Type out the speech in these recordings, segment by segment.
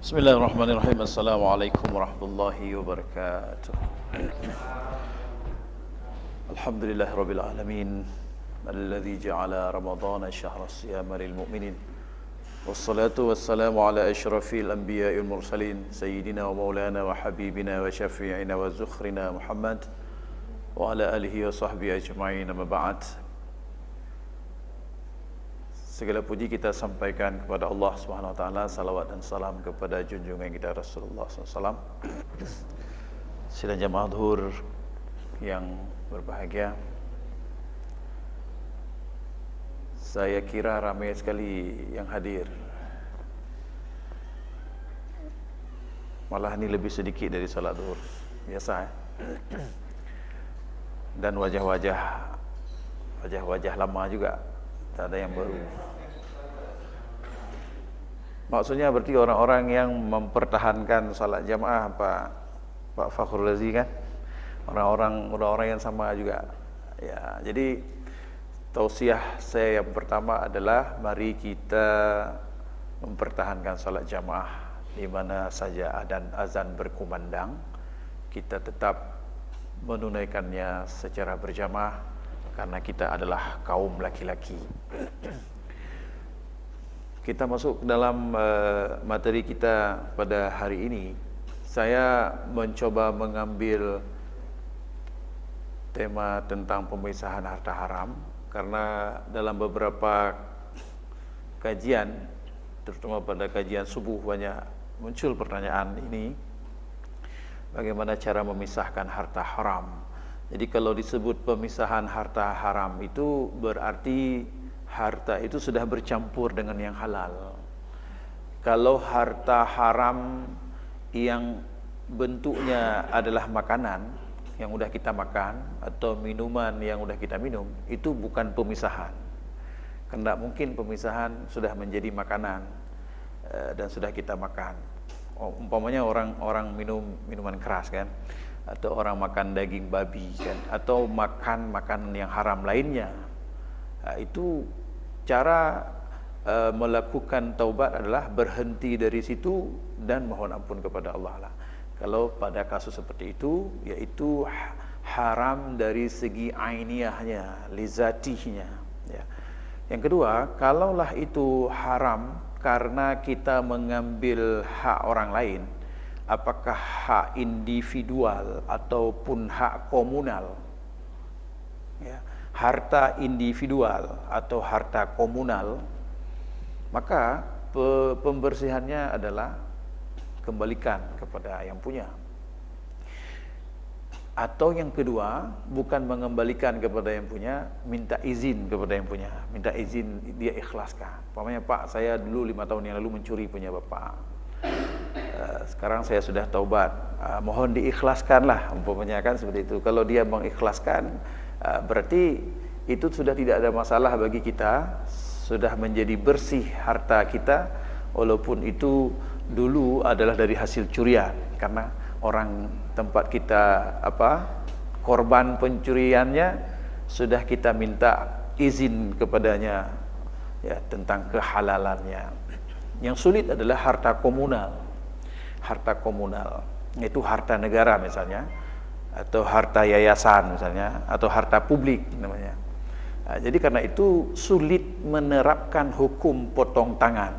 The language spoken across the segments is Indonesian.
Bismillahirrahmanirrahim. Assalamualaikum warahmatullahi wabarakatuh. Alhamdulillahirabbil alamin alladzi ja'ala ramadhana syahra siyama lil mu'minin. Wassalatu wassalamu ala asyrafil anbiya'il mursalin sayyidina wa maulana wa habibina wa syafi'ina wa zukhrina Muhammad wa ala alihi wa sahbihi ajma'in. Amma ba'd. Segala puji kita sampaikan kepada Allah Subhanahu wa taala, salawat dan salam kepada junjungan kita Rasulullah SAW. Sidang jamaah zuhur yang berbahagia, saya kira ramai sekali yang hadir. Malah ini lebih sedikit dari salat zuhur biasa Dan wajah-wajah lama juga, tak ada yang baru. Maksudnya berarti orang-orang yang mempertahankan salat jamaah, Pak Fakhrul Razi kan, orang-orang yang sama juga. Ya, jadi tausiah saya yang pertama adalah mari kita mempertahankan salat jamaah di mana saja azan berkumandang, kita tetap menunaikannya secara berjamaah karena kita adalah kaum laki-laki. Kita masuk ke dalam materi kita pada hari ini. Saya mencoba mengambil tema tentang pemisahan harta haram karena dalam beberapa kajian, terutama pada kajian subuh, banyak muncul pertanyaan ini, bagaimana cara memisahkan harta haram. Jadi kalau disebut pemisahan harta haram itu berarti harta itu sudah bercampur dengan yang halal. Kalau harta haram yang bentuknya adalah makanan yang sudah kita makan atau minuman yang sudah kita minum, itu bukan pemisahan. Karena mungkin pemisahan sudah menjadi makanan dan sudah kita makan. Umpamanya orang minum minuman keras kan, atau orang makan daging babi kan, atau makan makanan yang haram lainnya. Itu cara melakukan taubat adalah berhenti dari situ dan mohon ampun kepada Allah lah. Kalau pada kasus seperti itu, yaitu haram dari segi ainiyahnya, lizatihnya. Ya. Yang kedua, kalaulah itu haram karena kita mengambil hak orang lain, apakah hak individual ataupun hak komunal, ya, harta individual atau harta komunal, maka pembersihannya adalah kembalikan kepada yang punya. Atau yang kedua, bukan mengembalikan kepada yang punya, minta izin kepada yang punya, minta izin dia ikhlaskan. Umpamanya, Pak, saya dulu 5 tahun yang lalu mencuri punya Bapak, sekarang saya sudah taubat, mohon diikhlaskanlah, umpamanya kan seperti itu. Kalau dia mengikhlaskan, berarti itu sudah tidak ada masalah bagi kita, sudah menjadi bersih harta kita, walaupun itu dulu adalah dari hasil curian, karena orang tempat kita korban pencuriannya sudah kita minta izin kepadanya, ya, tentang kehalalannya. Yang sulit adalah harta komunal. Harta komunal itu harta negara misalnya, atau harta yayasan misalnya, atau harta publik namanya. Jadi karena itu sulit menerapkan hukum potong tangan,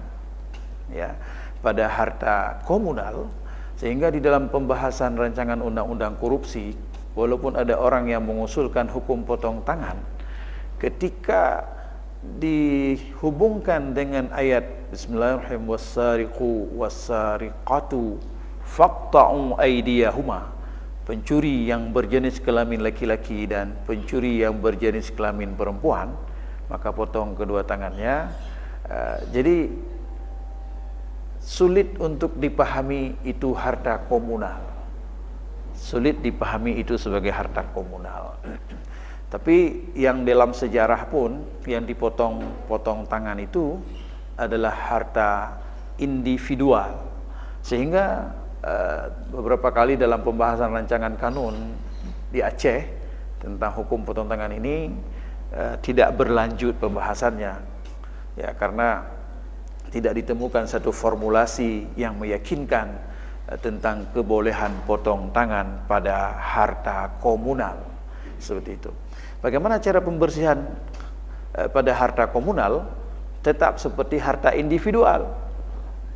ya, pada harta komunal, sehingga di dalam pembahasan rancangan undang-undang korupsi, walaupun ada orang yang mengusulkan hukum potong tangan, ketika dihubungkan dengan ayat Bismillahirrahmanirrahim, wassariqu wassariqatu faqta'u aydiyahuma, pencuri yang berjenis kelamin laki-laki dan pencuri yang berjenis kelamin perempuan, maka potong kedua tangannya. Jadi sulit untuk dipahami itu harta komunal, sulit dipahami itu sebagai harta komunal. Tapi yang dalam sejarah pun yang dipotong tangan itu adalah harta individual, sehingga beberapa kali dalam pembahasan rancangan kanun di Aceh tentang hukum potong tangan ini tidak berlanjut pembahasannya, ya, karena tidak ditemukan satu formulasi yang meyakinkan tentang kebolehan potong tangan pada harta komunal seperti itu. Bagaimana cara pembersihan pada harta komunal? Tetap seperti harta individual,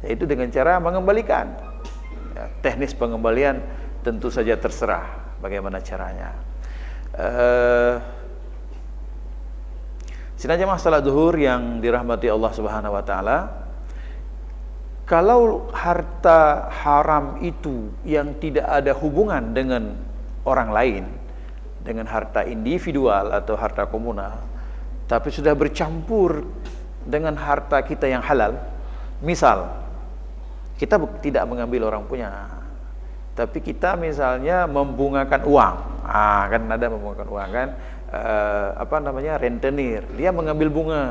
yaitu dengan cara mengembalikan. Teknis pengembalian tentu saja terserah bagaimana caranya. Sidang jamaah salat zuhur yang dirahmati Allah Subhanahu wa taala, kalau harta haram itu yang tidak ada hubungan dengan orang lain, dengan harta individual atau harta komunal, tapi sudah bercampur dengan harta kita yang halal, misal kita tidak mengambil orang punya, tapi kita misalnya membungakan uang, kan ada membungakan uang kan, rentenir, dia mengambil bunga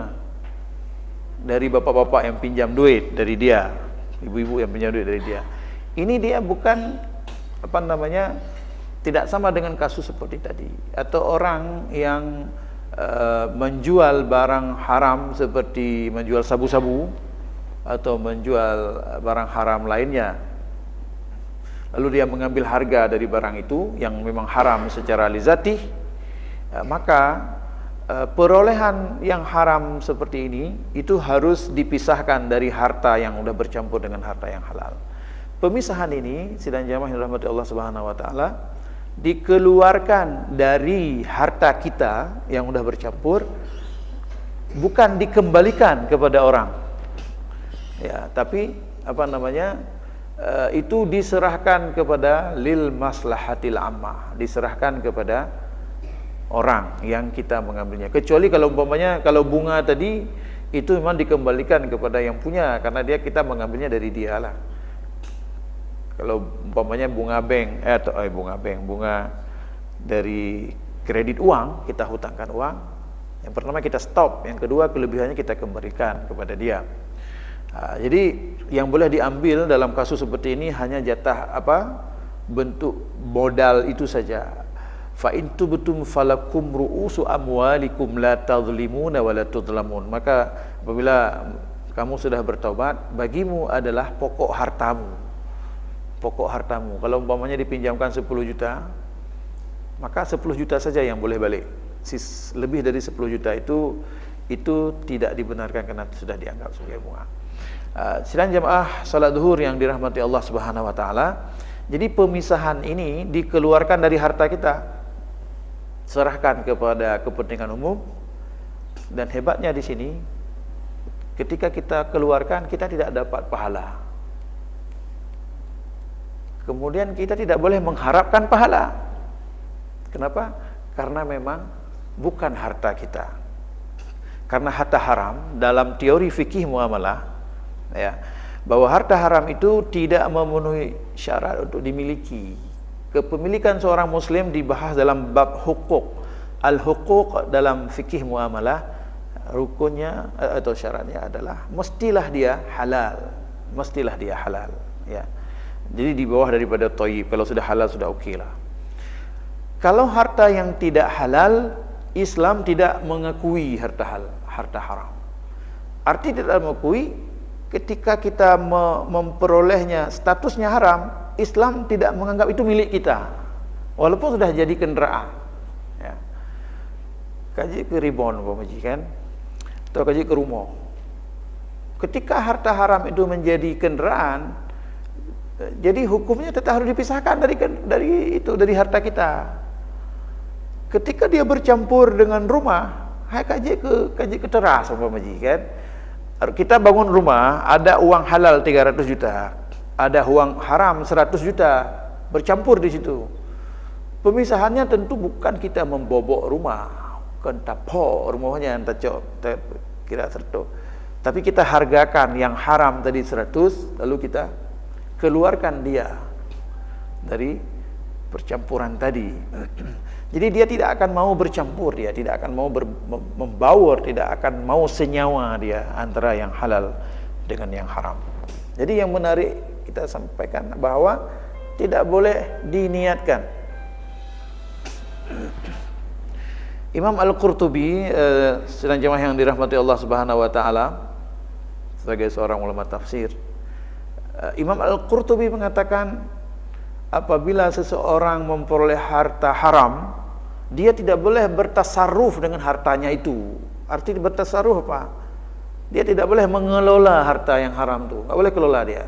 dari bapak-bapak yang pinjam duit dari dia, ibu-ibu yang pinjam duit dari dia. Ini dia bukan tidak sama dengan kasus seperti tadi. Atau orang yang menjual barang haram seperti menjual sabu-sabu atau menjual barang haram lainnya, lalu dia mengambil harga dari barang itu yang memang haram secara lizatih, maka perolehan yang haram seperti ini itu harus dipisahkan dari harta yang sudah bercampur dengan harta yang halal. Pemisahan ini, sidang jamaah yang dirahmati Allah Subhanahu wa taala, dikeluarkan dari harta kita yang sudah bercampur, bukan dikembalikan kepada orang, ya, tapi itu diserahkan kepada lil maslahatil ammah, diserahkan kepada orang yang kita mengambilnya. Kecuali kalau umpamanya kalau bunga tadi itu memang dikembalikan kepada yang punya, karena kita mengambilnya dari dia lah. Kalau umpamanya bunga dari kredit uang, kita hutangkan uang, yang pertama kita stop, yang kedua kelebihannya kita kembalikan kepada dia. Jadi yang boleh diambil dalam kasus seperti ini hanya jatah bentuk modal itu saja. Fa in tubtum falakum ru'usu amwalikum la tadhlimuna wa la tudlamun. Maka apabila kamu sudah bertaubat, bagimu adalah pokok hartamu. Pokok hartamu. Kalau umpamanya dipinjamkan 10 juta, maka 10 juta saja yang boleh balik. Lebih dari 10 juta itu tidak dibenarkan karena sudah dianggap sebagai bunga. Sidang jamaah salat zuhur yang dirahmati Allah Subhanahu wa taala, jadi pemisahan ini dikeluarkan dari harta kita, serahkan kepada kepentingan umum, dan hebatnya di sini ketika kita keluarkan kita tidak dapat pahala. Kemudian kita tidak boleh mengharapkan pahala. Kenapa? Karena memang bukan harta kita. Karena harta haram dalam teori fikih muamalah, ya, bahwa harta haram itu tidak memenuhi syarat untuk dimiliki. Kepemilikan seorang muslim dibahas dalam bab hukuk. Al-hukuk dalam fikih muamalah, rukunnya atau syaratnya adalah mestilah dia halal. Mestilah dia halal, ya. Jadi di bawah daripada thayyib. Kalau sudah halal sudah oke lah. Kalau harta yang tidak halal, Islam tidak mengakui harta haram. Arti tidak mengakui, ketika kita memperolehnya statusnya haram, Islam tidak menganggap itu milik kita, walaupun sudah jadi kendaraan, ya. Kaji ke ribon kan, atau kaji ke rumah. Ketika harta haram itu menjadi kendaraan, jadi hukumnya tetap harus dipisahkan dari harta kita. Ketika dia bercampur dengan rumah, kaji ke teras kan. Kita bangun rumah, ada uang halal 300 juta, ada uang haram 100 juta, bercampur di situ. Pemisahannya tentu bukan kita membobok rumah, bukan tapo rumahnya kira serto. Tapi kita hargakan yang haram tadi 100, lalu kita keluarkan dia dari percampuran tadi. Jadi dia tidak akan mau bercampur, dia tidak akan mau membaur, tidak akan mau senyawa dia antara yang halal dengan yang haram. Jadi yang menarik kita sampaikan bahwa tidak boleh diniatkan. Imam Al-Qurtubi, sedang jemaah yang dirahmati Allah Subhanahu wa taala, sebagai seorang ulama tafsir. Imam Al-Qurtubi mengatakan apabila seseorang memperoleh harta haram, dia tidak boleh bertasarruf dengan hartanya itu. Arti bertasarruf apa? Dia tidak boleh mengelola harta yang haram itu. Tidak boleh kelola dia.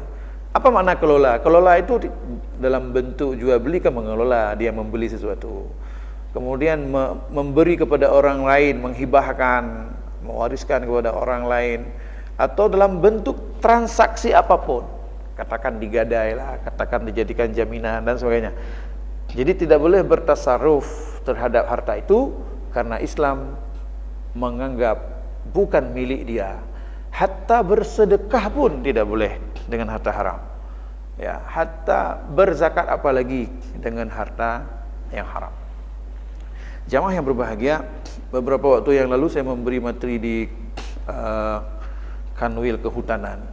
Apa makna kelola? Kelola itu dalam bentuk jual beli kan mengelola, dia membeli sesuatu. Kemudian memberi kepada orang lain, menghibahkan, mewariskan kepada orang lain, atau dalam bentuk transaksi apapun. Katakan digadai lah, katakan dijadikan jaminan dan sebagainya. Jadi tidak boleh bertasarruf terhadap harta itu karena Islam menganggap bukan milik dia. Hatta bersedekah pun tidak boleh dengan harta haram. Ya, hatta berzakat apalagi dengan harta yang haram. Jamaah yang berbahagia, beberapa waktu yang lalu saya memberi materi di Kanwil Kehutanan.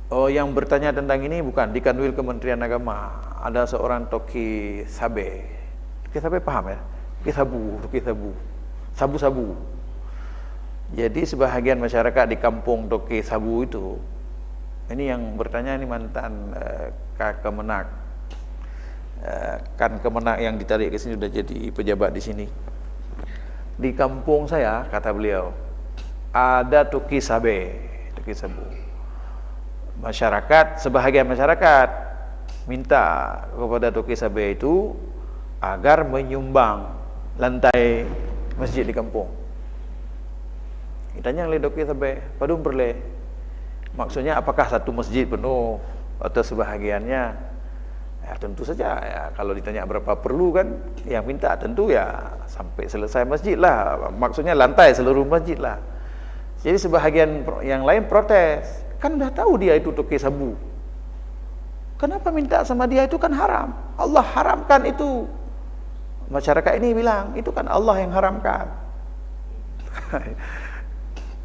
Oh, yang bertanya tentang ini bukan di Kanwil Kementerian Agama. Ada seorang Toki Sabe. Toki Sabe paham ya? Toki sabu. Sabu-sabu. Jadi sebahagian masyarakat di kampung Toki Sabu itu, ini yang bertanya ini mantan Kemenak. Kan Kemenak yang ditarik ke sini sudah jadi pejabat di sini. Di kampung saya, kata beliau, ada Toki Sabe, Toki Sabu. Masyarakat, sebahagian masyarakat minta kepada Toki Sabe itu agar menyumbang lantai masjid di kampung. Ditanya oleh Toki Sabe, padum perle. Maksudnya apakah satu masjid penuh atau sebahagiannya? Ya, tentu saja ya, kalau ditanya berapa perlu kan, yang minta tentu ya sampai selesai masjid lah. Maksudnya lantai seluruh masjid lah. Jadi sebahagian yang lain protes. Kan udah tahu dia itu Toki Sabu. Kenapa minta sama dia, itu kan haram. Allah haramkan itu. Masyarakat ini bilang, itu kan Allah yang haramkan.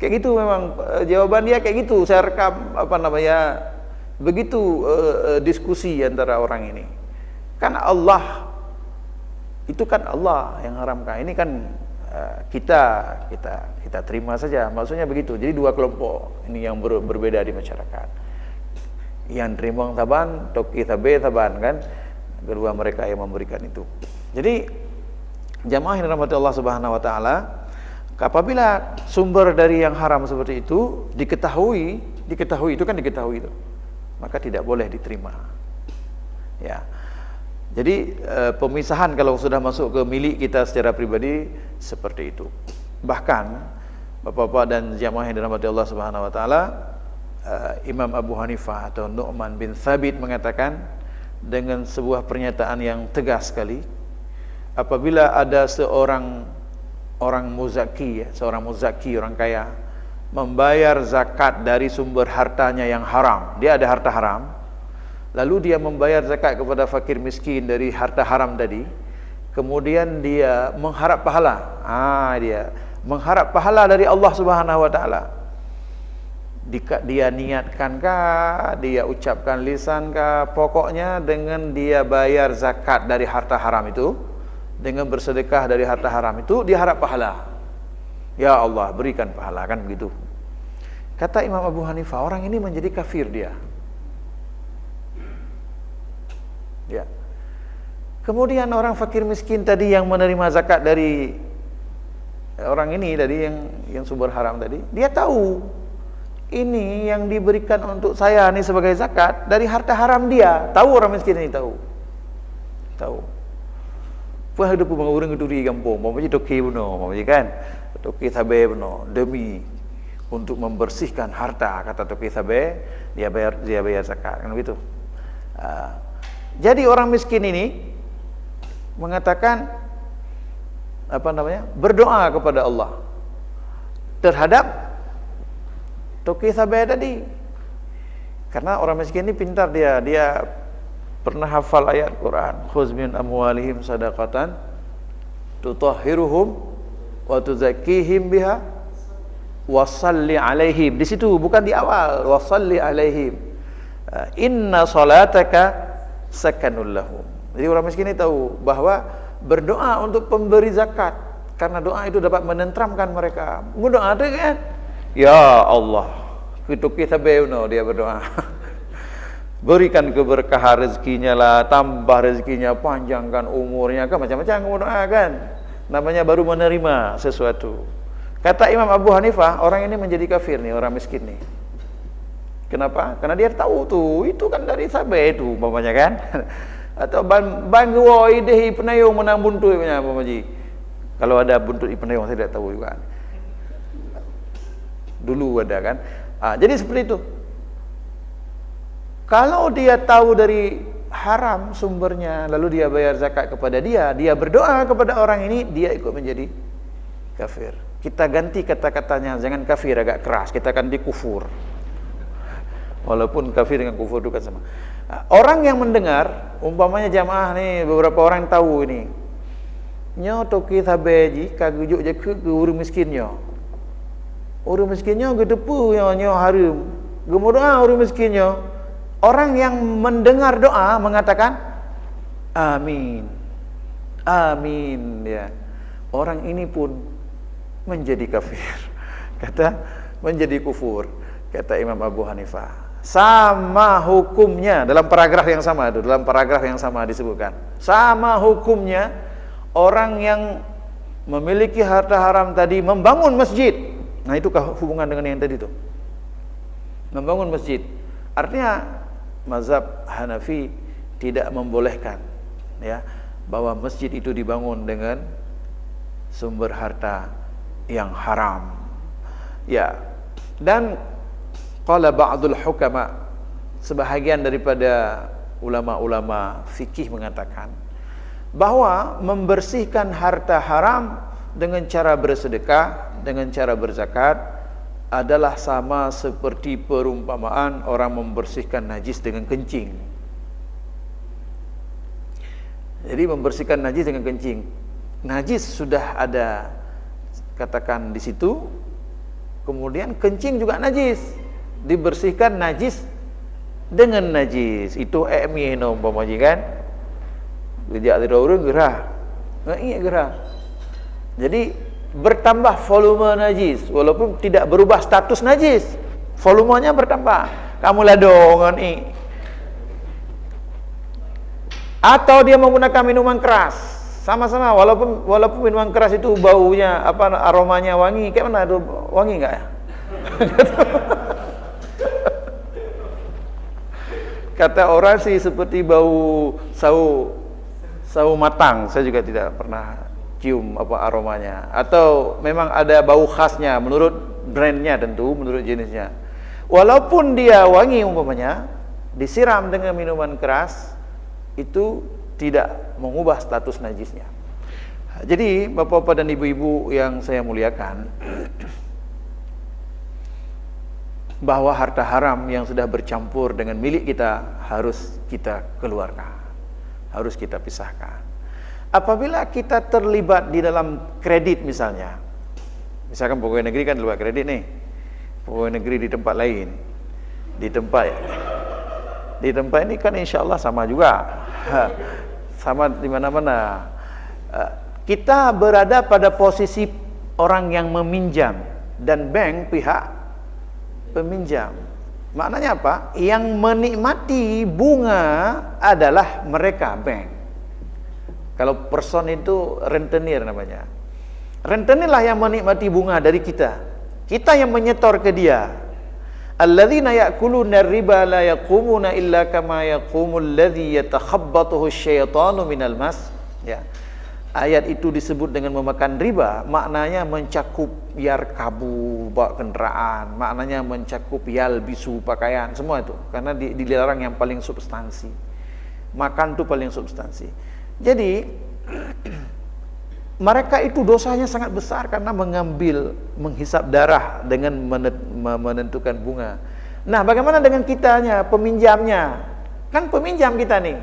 Kayak gitu memang jawaban dia kayak gitu. Saya rekam begitu diskusi antara orang ini. Kan Allah, itu kan Allah yang haramkan. Ini kan kita terima saja. Maksudnya begitu. Jadi dua kelompok ini yang berbeda di masyarakat. Yang terima taban, Toki Sabe taban kan. Kedua mereka yang memberikan itu. Jadi jamaah yang dirahmati Allah Subhanahu wa taala, apabila sumber dari yang haram seperti itu diketahui itu kan diketahui itu, maka tidak boleh diterima. Ya. Jadi pemisahan kalau sudah masuk ke milik kita secara pribadi seperti itu. Bahkan Bapak-bapak dan jamaah yang dirahmati Allah Subhanahu wa taala, Imam Abu Hanifah atau Nu'man bin Thabit mengatakan dengan sebuah pernyataan yang tegas sekali, apabila ada seorang muzaki, seorang muzaki, orang kaya, membayar zakat dari sumber hartanya yang haram, dia ada harta haram, lalu dia membayar zakat kepada fakir miskin dari harta haram tadi, kemudian dia mengharap pahala, dia mengharap pahala dari Allah Subhanahu wa taala. Dia niatkankah, dia ucapkan lisankah, pokoknya dengan dia bayar zakat dari harta haram itu, dengan bersedekah dari harta haram itu, dia harap pahala. Ya Allah, berikan pahala, kan begitu. Kata Imam Abu Hanifah, orang ini menjadi kafir dia. Ya. Kemudian orang fakir miskin tadi yang menerima zakat dari orang ini tadi, yang sumber haram tadi, dia tahu ini yang diberikan untuk saya ini sebagai zakat dari harta haram dia. Tahu orang miskin ini, tahu. Puan hidup orang geduri kampung, mau macam toki beno, mau macam kan, toki Sabe beno, demi untuk membersihkan harta, kata toki Sabe, dia bayar zakat, kan begitu. Jadi orang miskin ini mengatakan berdoa kepada Allah terhadap Toki Sabe tadi, karena orang miskin ini pintar, dia pernah hafal ayat Quran, khuz min amwalihim sadaqatan tutahhiruhum wa tuzakkihim biha wasalli alaihim. Di situ, bukan di awal, wasalli alaihim, inna salataka sakanul lahum. Jadi orang miskin ini tahu bahwa berdoa untuk pemberi zakat, karena doa itu dapat menenteramkan mereka. Berdoa itu kan Ya Allah, kita beuno dia berdoa. Berikan keberkahan rezekinya lah, tambah rezekinya, panjangkan umurnya, kan macam-macam kamu doakan. Namanya baru menerima sesuatu. Kata Imam Abu Hanifah, orang ini menjadi kafir nih, orang miskin nih. Kenapa? Karena dia tahu tuh, itu kan dari sabe itu, umpamanya kan. Atau bangwo idehi penayung menang buntut punya Pamaji. Kalau ada buntut penayung saya tidak tahu juga. Dulu ada kan. Jadi seperti itu. Kalau dia tahu dari haram sumbernya, lalu dia bayar zakat kepada dia berdoa kepada orang ini, dia ikut menjadi kafir. Kita ganti kata-katanya, jangan kafir agak keras, kita akan dikufur. Walaupun kafir dengan kufur itu kan sama. Orang yang mendengar, umpamanya jamaah nih, beberapa orang tahu ini. Nyo toki sabeji kagujuk je ke urang miskinnya. Urang miskinnya gedepu nyo harum. Gemodoa urang miskinnya. Orang yang mendengar doa mengatakan amin. Amin ya. Orang ini pun menjadi kafir. Kata menjadi kufur, kata Imam Abu Hanifah. Sama hukumnya dalam paragraf yang sama itu, dalam paragraf yang sama disebutkan. Sama hukumnya orang yang memiliki harta haram tadi membangun masjid. Nah, itukah hubungan dengan yang tadi itu? Membangun masjid. Artinya mazhab Hanafi tidak membolehkan ya bahwa masjid itu dibangun dengan sumber harta yang haram. Ya. Dan qala ba'dul hukama, sebahagian daripada ulama-ulama fikih mengatakan bahwa membersihkan harta haram dengan cara bersedekah, dengan cara berzakat adalah sama seperti perumpamaan orang membersihkan najis dengan kencing. Jadi membersihkan najis dengan kencing. Najis sudah ada katakan di situ, kemudian kencing juga najis. Dibersihkan najis dengan najis. Itu emino umpamanya kan. Gejak dari orang gerah. Iya gerah. Jadi bertambah volume najis walaupun tidak berubah status najis, volumenya bertambah. Kamu ladongan ini. Atau dia menggunakan minuman keras, sama-sama walaupun minuman keras itu baunya aromanya wangi, kayak mana itu wangi enggak ya? Kata orang sih seperti bau sawo matang, saya juga tidak pernah cium aromanya, atau memang ada bau khasnya menurut brandnya, tentu menurut jenisnya. Walaupun dia wangi umpamanya, disiram dengan minuman keras itu tidak mengubah status najisnya. Jadi bapak-bapak dan ibu-ibu yang saya muliakan, bahwa harta haram yang sudah bercampur dengan milik kita harus kita keluarkan, harus kita pisahkan. Apabila kita terlibat di dalam kredit misalnya pegawai negeri kan terlibat kredit nih, pegawai negeri di tempat lain, di tempat ini kan insya Allah sama juga, sama di mana-mana. Kita berada pada posisi orang yang meminjam dan bank pihak peminjam. Maknanya apa? Yang menikmati bunga adalah mereka, bank. Kalau person itu rentenir namanya. Rentenir lah yang menikmati bunga dari kita. Kita yang menyetor ke dia. Alladzina ya'kuluna ar-riba la yaqumuna illa kama yaqumul ladzi yatakhabbathu asyaitanu minal mas. Ya. Ayat itu disebut dengan memakan riba, maknanya mencakup yarkabu, bawa kendaraan, maknanya mencakup yalbisu, pakaian, semua itu. Karena dilarang yang paling substansi. Makan itu paling substansi. Jadi mereka itu dosanya sangat besar karena menghisap darah dengan menentukan bunga. Nah, bagaimana dengan kitanya, peminjamnya? Kan peminjam kita nih.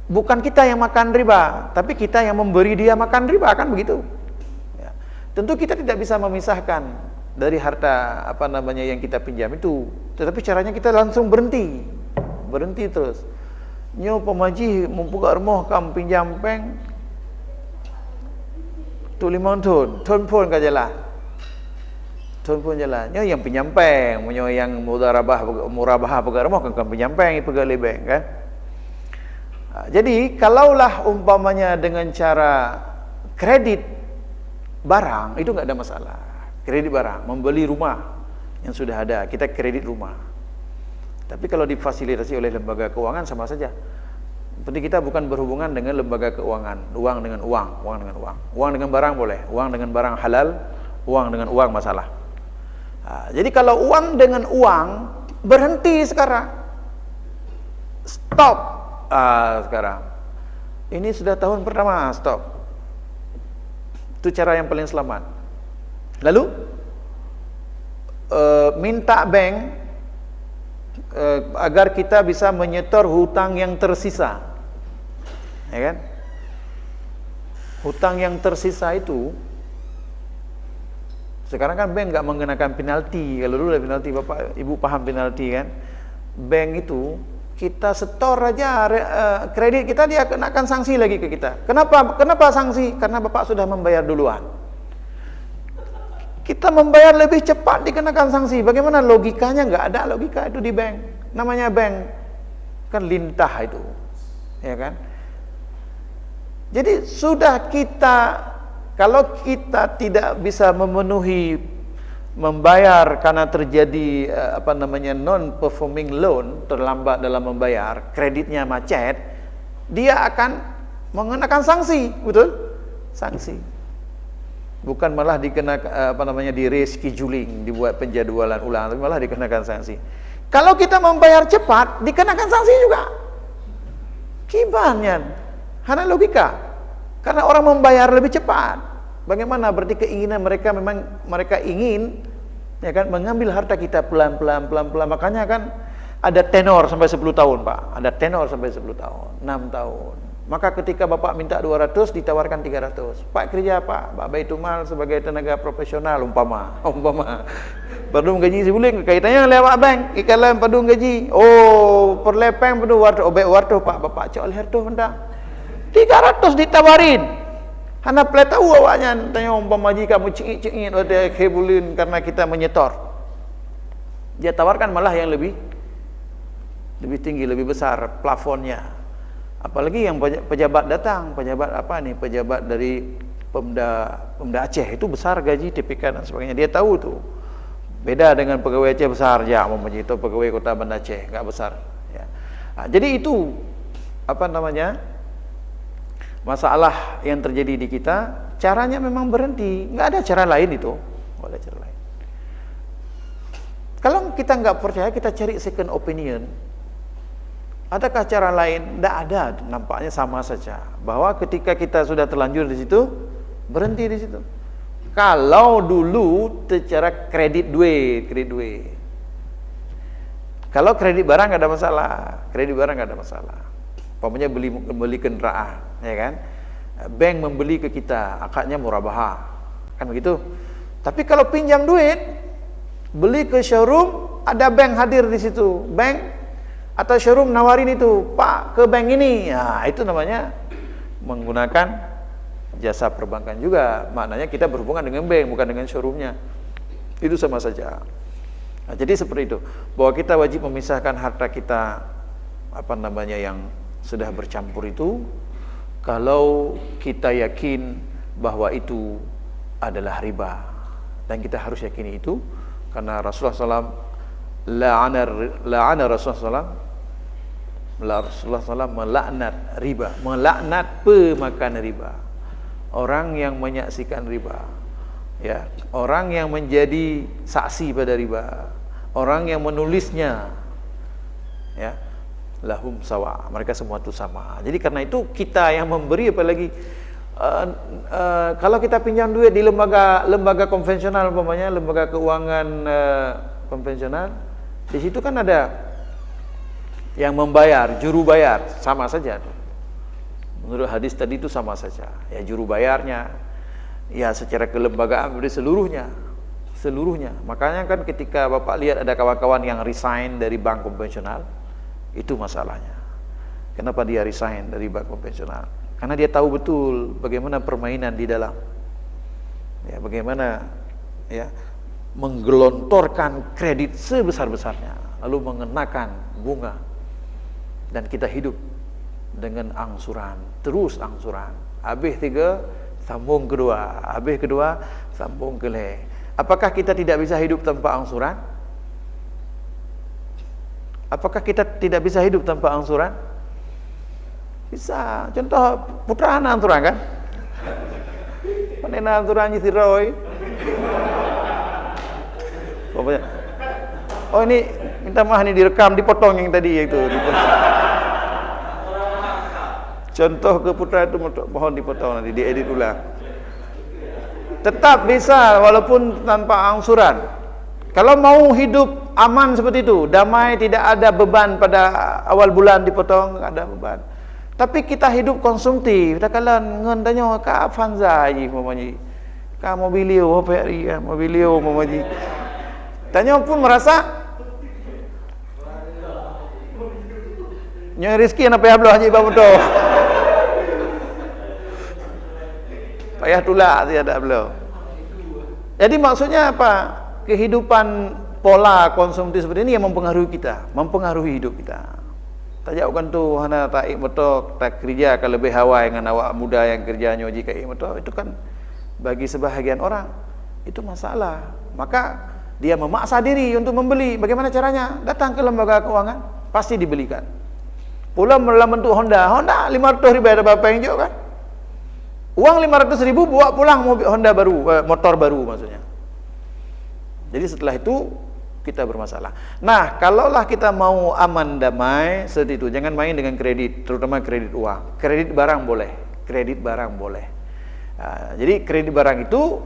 Bukan kita yang makan riba, tapi kita yang memberi dia makan riba, kan begitu? Ya. Tentu kita tidak bisa memisahkan dari harta yang kita pinjam itu. Tetapi caranya kita langsung berhenti terus. Nyo pemaji membuka rumah kam pinjam bank tu 5 tahun pun kajalah. Tuan pun jalannya yang penyampang, punya yang murabah perkara mah kan penyampang pegawai bank kan. Jadi kalaulah umpamanya dengan cara kredit barang itu enggak ada masalah. Kredit barang, membeli rumah yang sudah ada, kita kredit rumah. Tapi kalau difasilitasi oleh lembaga keuangan sama saja. Penting kita bukan berhubungan dengan lembaga keuangan, uang dengan uang, uang dengan uang. Uang dengan barang boleh, uang dengan barang halal, uang dengan uang masalah. Jadi kalau uang dengan uang berhenti sekarang, stop sekarang. Ini sudah tahun pertama stop. Itu cara yang paling selamat. Lalu minta bank agar kita bisa menyetor hutang yang tersisa, ya kan? Hutang yang tersisa itu sekarang kan bank nggak mengenakan penalti. Kalau dulu ada penalti, Bapak Ibu paham penalti kan? Bank itu kita setor aja kredit kita, dia kenakan sanksi lagi ke kita. Kenapa sanksi? Karena Bapak sudah membayar duluan. Kita membayar lebih cepat dikenakan sanksi. Bagaimana logikanya? Nggak ada logika itu di bank. Namanya bank kan lintah itu, ya kan? Jadi sudah kita, kalau kita tidak bisa memenuhi membayar karena terjadi non performing loan, terlambat dalam membayar, kreditnya macet, dia akan mengenakan sanksi, betul? Sanksi. Bukan malah dikenakan di rescheduling, dibuat penjadwalan ulang, tapi malah dikenakan sanksi. Kalau kita membayar cepat, dikenakan sanksi juga. Gimana? Hanya logika. Karena orang membayar lebih cepat. Bagaimana? Berarti keinginan mereka memang mereka ingin, ya kan, mengambil harta kita pelan-pelan. Makanya kan ada tenor sampai 10 tahun, Pak. Ada tenor sampai 10 tahun, 6 tahun. Maka ketika Bapak minta 200, ditawarkan 300. Pak kerja apa? Pak Baitumal sebagai tenaga profesional umpama. Padung gaji sebulan kaitannya lewat bank, ikalan padung gaji. Oh, perlepeng padung warto, obek warto Pak, Bapak cok herto hendak. 300 ditawarin. Hana play tahu awaknya tanya umpama ji kamu cengit-cengit ada kebulin karena kita menyetor. Dia tawarkan malah yang lebih tinggi, lebih besar plafonnya. Apalagi yang pejabat datang, pejabat dari Pemda Aceh itu besar gaji TPK dan sebagainya. Dia tahu tuh. Beda dengan pegawai Aceh besar ya, itu pegawai Kota Banda Aceh enggak besar ya. Jadi itu masalah yang terjadi di kita, caranya memang berhenti, enggak ada cara lain itu. Enggak ada cara lain. Kalau kita enggak percaya, kita cari second opinion. Adakah cara lain? Tidak ada, nampaknya sama saja. Bahwa ketika kita sudah terlanjur di situ, berhenti di situ. Kalau dulu secara kredit duit. Kalau kredit barang nggak ada masalah. Umpamanya beli kendaraan, ya kan? Bank membeli ke kita, akadnya murabahah, kan begitu. Tapi kalau pinjam duit, beli ke showroom, ada bank hadir di situ, bank atau showroom nawarin itu, Pak ke bank ini, ya itu namanya menggunakan jasa perbankan juga. Maknanya kita berhubungan dengan bank, bukan dengan showroomnya. Itu sama saja. Nah, jadi seperti itu, bahwa kita wajib memisahkan harta kita yang sudah bercampur itu, kalau kita yakin bahwa itu adalah riba, dan kita harus yakini itu, karena Rasulullah SAW la'ana Rasulullah SAW melaknat riba, melaknat pemakan riba, orang yang menyaksikan riba, ya, orang yang menjadi saksi pada riba, orang yang menulisnya, ya, lahum sawa, mereka semua itu sama. Jadi karena itu kita yang memberi, apalagi kalau kita pinjam duit di lembaga konvensional, umpamanya lembaga keuangan konvensional, di situ kan ada yang membayar, juru bayar, sama saja. Menurut hadis tadi itu sama saja. Ya juru bayarnya, ya secara kelembagaan dari seluruhnya. Makanya kan ketika Bapak lihat ada kawan-kawan yang resign dari bank konvensional, itu masalahnya. Kenapa dia resign dari bank konvensional? Karena dia tahu betul bagaimana permainan di dalam. Ya, bagaimana ya menggelontorkan kredit sebesar-besarnya, lalu mengenakan bunga, dan kita hidup dengan angsuran, terus angsuran. Habis 3, sambung kedua, habis kedua, sambung ke le. Apakah kita tidak bisa hidup tanpa angsuran? Apakah kita tidak bisa hidup tanpa angsuran? Bisa. Contoh putra anak angsuran kan? Panena angsuran si Roy. Oh ini minta maaf, ini direkam, dipotong yang tadi itu. Contoh ke putra itu mohon dipotong, nanti diedit ulang. Tetap bisa walaupun tanpa angsuran. Kalau mau hidup aman seperti itu, damai, tidak ada beban pada awal bulan dipotong, tidak ada beban. Tapi kita hidup konsumtif. Tak kala ngen tanya ka Fanza ji momoji. Ka mobilio apa ya mobilio momoji. Tanya pun merasa nyoy rezeki na payah belah haji bamuto. Payah tulak tiada belah. Jadi maksudnya apa? Kehidupan pola konsumtif seperti ini yang mempengaruhi kita, mempengaruhi hidup kita. Tajak bukan tu hana taik motor, tak kerja kalau lebih hawai dengan awak muda yang kerjanya uji kaik motor, itu kan bagi sebahagian orang itu masalah. Maka dia memaksa diri untuk membeli. Bagaimana caranya? Datang ke lembaga keuangan, pasti dibelikan. Pula dalam bentuk Honda 500 ribu ada berapa yang jual kan? Uang 500 ribu bawa pulang mobil Honda baru, motor baru maksudnya. Jadi setelah itu kita bermasalah. Nah, kalaulah kita mau aman damai seperti itu, jangan main dengan kredit, terutama kredit uang. Kredit barang boleh, kredit barang boleh. Jadi kredit barang itu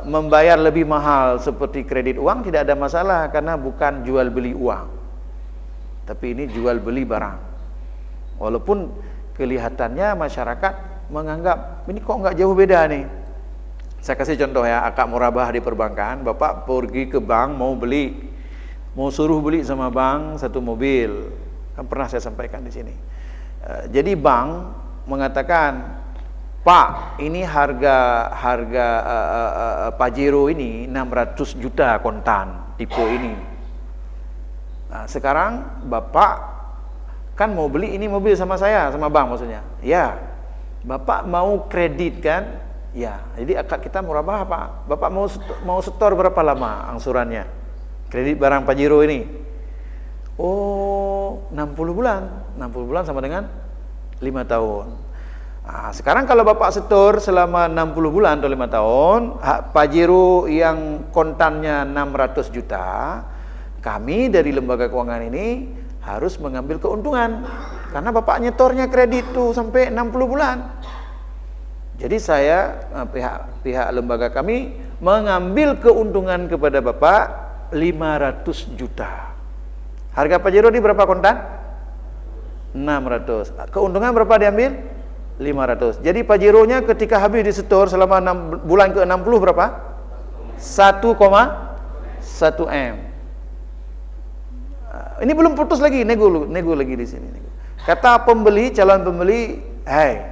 membayar lebih mahal seperti kredit uang tidak ada masalah, karena bukan jual beli uang, tapi ini jual beli barang. Walaupun kelihatannya masyarakat menganggap ini kok nggak jauh beda nih. Saya kasih contoh ya, akad murabah di perbankan. Bapak pergi ke bank mau beli, mau suruh beli sama bank satu mobil, kan pernah saya sampaikan di sini. Jadi bank mengatakan, Pak, ini harga Pajero ini 600 juta kontan tipe ini. Nah, sekarang Bapak kan mau beli ini mobil sama saya, sama bank maksudnya. Ya, Bapak mau kredit kan? Ya, jadi akad kita murabah apa? Bapak mau setor berapa lama angsurannya? Kredit barang Pajero ini. Oh, 60 bulan. 60 bulan sama dengan 5 tahun. Nah, sekarang kalau Bapak setor selama 60 bulan atau 5 tahun, Pajero yang kontannya 600 juta, kami dari lembaga keuangan ini harus mengambil keuntungan. Karena Bapak nyetornya kredit tuh sampai 60 bulan. Jadi saya, pihak lembaga kami mengambil keuntungan kepada Bapak 500 juta. Harga Pajero di berapa kontan? 600. Keuntungan berapa diambil? 500. Jadi Pajeronya ketika habis disetor selama 6 bulan ke-60 berapa? 1,1 M. Ini belum putus lagi, nego lagi di sini. Kata pembeli, calon pembeli, "Hai,